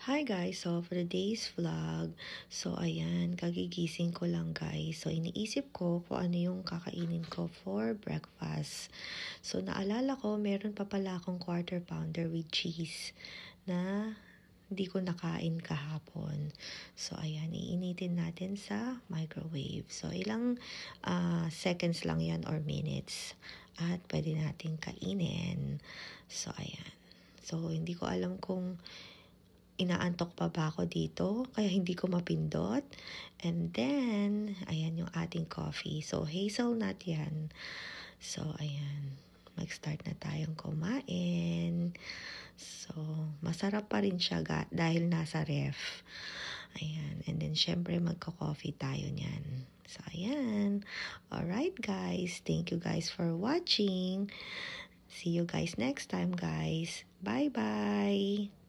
Hi guys, so for today's vlog, so ayan, kagigising ko lang guys. So iniisip ko kung ano yung kakainin ko for breakfast. So naalala ko, meron pa pala akong quarter pounder with cheese na hindi ko nakain kahapon. So ayan, iinitin natin sa microwave. So ilang seconds lang yan or minutes. At pwede natin kainin. So ayan. So hindi ko alam kung inaantok pa ba ako dito, kaya hindi ko mapindot. And then, ayan yung ating coffee. So, hazelnut yan. So, ayan. Mag-start na tayong kumain. So, masarap pa rin siya dahil nasa ref. Ayan. And then, syempre, magka-coffee tayo niyan. So, ayan. Alright, guys. Thank you guys for watching. See you guys next time, guys. Bye-bye.